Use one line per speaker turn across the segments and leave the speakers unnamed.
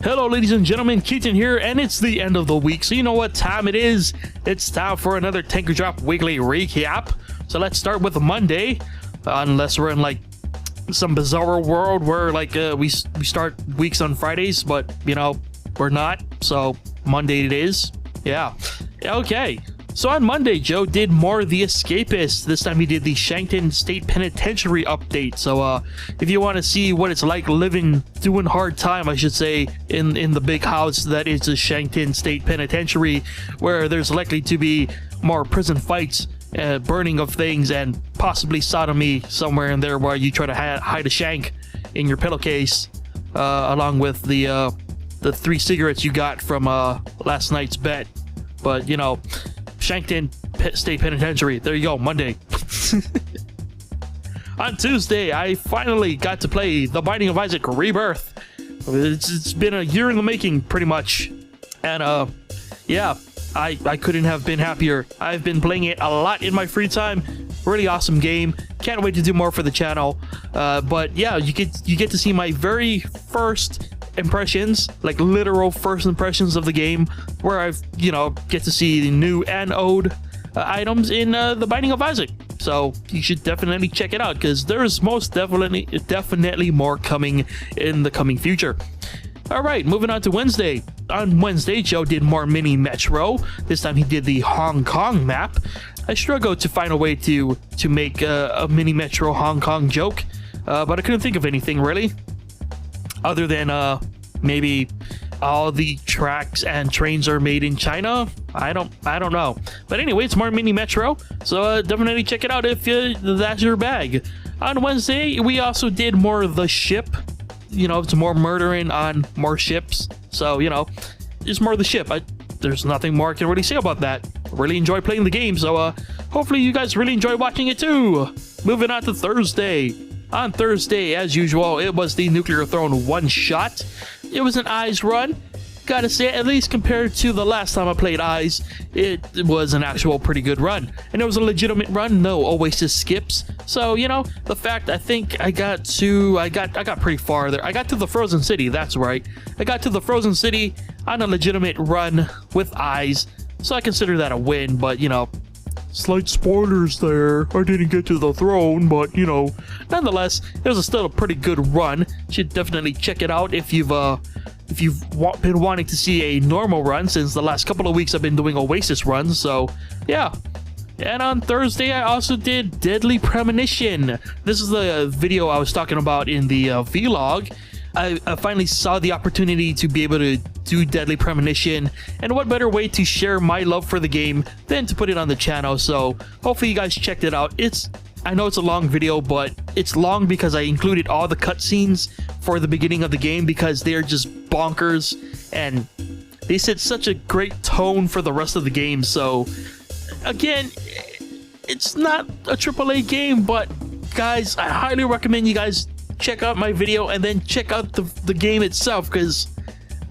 Hello ladies and gentlemen, Keaton here, and it's the end of the week, so you know what time it is. It's time for another Tengu Drop weekly recap. So let's start with Monday, unless we're in like some bizarre world where like we start weeks on Fridays, but you know, we're not, so Monday it is. Yeah, okay. So on Monday, Joe did more of the Escapists. This time he did the Yankton State Penitentiary update. So if you want to see what it's like doing hard time, I should say, in the big house that is the Yankton State Penitentiary, where there's likely to be more prison fights, burning of things, and possibly sodomy somewhere in there where you try to hide a shank in your pillowcase, along with the 3 cigarettes you got from last night's bet. But you know, Yankton State Penitentiary. There you go, Monday. On Tuesday, I finally got to play The Binding of Isaac Rebirth. It's been a year in the making, pretty much. And, yeah, I couldn't have been happier. I've been playing it a lot in my free time. Really awesome game. Can't wait to do more for the channel. But, yeah, you get to see my very first impressions, like literal first impressions of the game, where I've, you know, get to see the new and old items in The Binding of Isaac. So you should definitely check it out, because there's most definitely more coming in the coming future. Alright, moving on to Wednesday. On Wednesday, Joe did more mini Metro. This time he did the Hong Kong map. I struggled to find a way to make a mini Metro Hong Kong joke, but I couldn't think of anything really. Other than maybe all the tracks and trains are made in China. I don't know. But anyway, it's more mini Metro, so definitely check it out if that's your bag. On Wednesday, we also did more of the ship. You know, it's more murdering on more ships. So, you know, it's more of the ship. There's nothing more I can really say about that. I really enjoy playing the game, so hopefully you guys really enjoy watching it too. Moving on to Thursday. On Thursday, as usual, it was the Nuclear Throne one-shot. It was an Eyes run. Gotta say, at least compared to the last time I played Eyes, it was an actual pretty good run. And it was a legitimate run, no Oasis skips. So, you know, the fact I think I got pretty far there. I got to the Frozen City, that's right. I got to the Frozen City on a legitimate run with Eyes. So I consider that a win, but, you know, slight spoilers there. I didn't get to the throne, but you know, nonetheless, it was still a pretty good run. Should definitely check it out if you've been wanting to see a normal run, since the last couple of weeks I've been doing Oasis runs. So yeah. And on Thursday, I also did Deadly Premonition. This is the video I was talking about in the vlog. I finally saw the opportunity to be able to do Deadly Premonition, and what better way to share my love for the game than to put it on the channel. So hopefully you guys checked it out. I know it's a long video, but it's long because I included all the cutscenes for the beginning of the game, because they're just bonkers and they set such a great tone for the rest of the game. So again, it's not a AAA game, but guys, I highly recommend you guys check out my video and then check out the game itself, because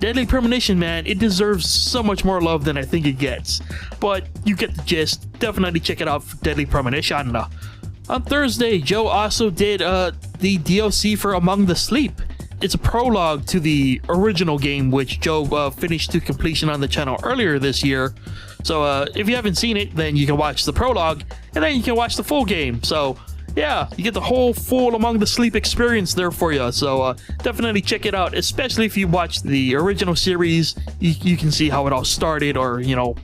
Deadly Premonition, man, it deserves so much more love than I think it gets. But you get the gist. Definitely check it out for Deadly Premonition. On Thursday, Joe also did the DLC for Among the Sleep. It's a prologue to the original game, which Joe finished to completion on the channel earlier this year. So if you haven't seen it, then you can watch the prologue, and then you can watch the full game. So yeah, you get the whole full Among the Sleep experience there for you. So definitely check it out, especially if you watched the original series. You can see how it all started, or you know,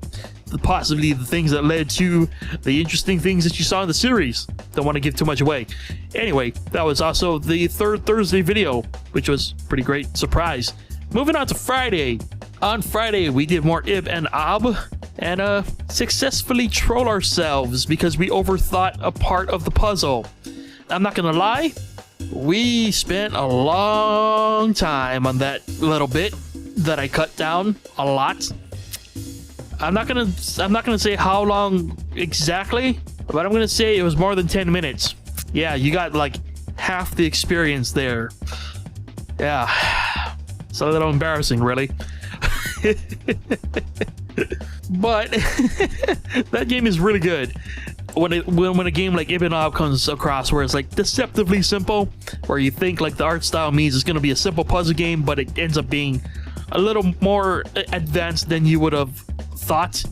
possibly the things that led to the interesting things that you saw in the series. Don't want to give too much away. Anyway, that was also the third Thursday video, which was pretty great surprise. Moving on to Friday. On Friday, we did more Ib and Ob, and successfully troll ourselves because we overthought a part of the puzzle. I'm not gonna lie, we spent a long time on that little bit that I cut down a lot. I'm not gonna say how long exactly, but I'm gonna say it was more than 10 minutes. Yeah, you got like half the experience there. Yeah, it's a little embarrassing, really. But that game is really good. When a game like Ib and Ob comes across where it's like deceptively simple, where you think like the art style means it's gonna be a simple puzzle game, but it ends up being a little more advanced than you would have thought.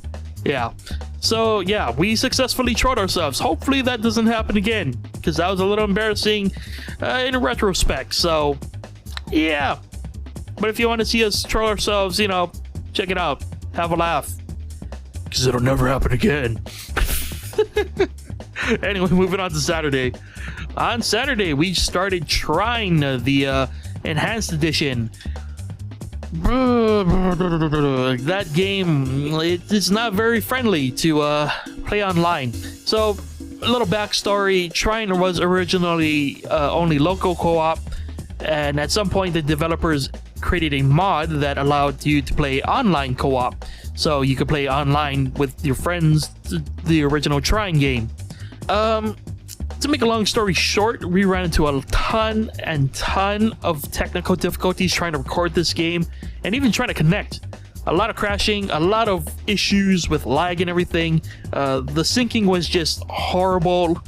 Yeah. So yeah, we successfully trolled ourselves. Hopefully that doesn't happen again, because that was a little embarrassing in retrospect. So yeah. But if you want to see us troll ourselves, you know, check it out. Have a laugh. Because it'll never happen again. Anyway, moving on to Saturday. On Saturday, we started TRINE, the Enhanced Edition. That game, it's not very friendly to play online. So, a little backstory. TRINE was originally only local co-op, and at some point the developers created a mod that allowed you to play online co-op. So you could play online with your friends, the original TRINE game. To make a long story short, we ran into a ton of technical difficulties trying to record this game and even trying to connect. A lot of crashing, a lot of issues with lag and everything. The syncing was just horrible.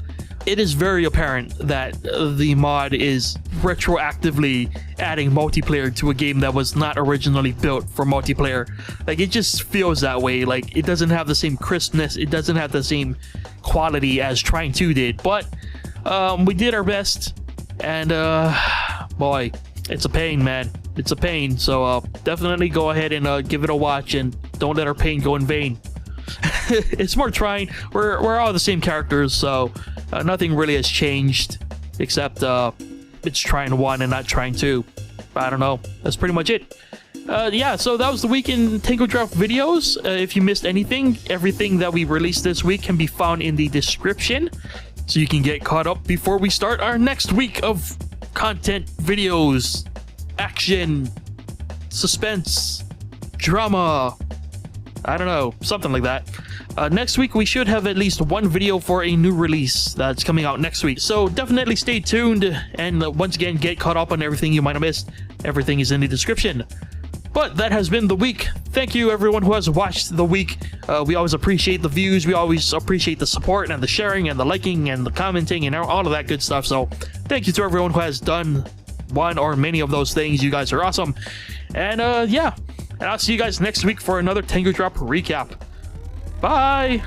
It is very apparent that the mod is retroactively adding multiplayer to a game that was not originally built for multiplayer. Like, it just feels that way. Like, it doesn't have the same crispness, it doesn't have the same quality as TRINE 2 did. But we did our best, and boy, it's a pain, man. It's a pain. So definitely go ahead and give it a watch, and don't let our pain go in vain. It's more TRINE. We're all the same characters, so nothing really has changed, except it's TRINE 1 and not TRINE 2. I don't know. That's pretty much it. Yeah, so that was the week in Tengu Draft videos. If you missed anything, everything that we released this week can be found in the description, so you can get caught up before we start our next week of content videos, action, suspense, drama. I don't know, something like that. Next week we should have at least one video for a new release that's coming out next week, so definitely stay tuned, and once again, get caught up on everything you might have missed. Everything is in the description. But that has been the week. Thank you everyone who has watched the week. We always appreciate the views, we always appreciate the support and the sharing and the liking and the commenting and all of that good stuff. So thank you to everyone who has done one or many of those things. You guys are awesome. And yeah, and I'll see you guys next week for another Tengu Drop recap. Bye!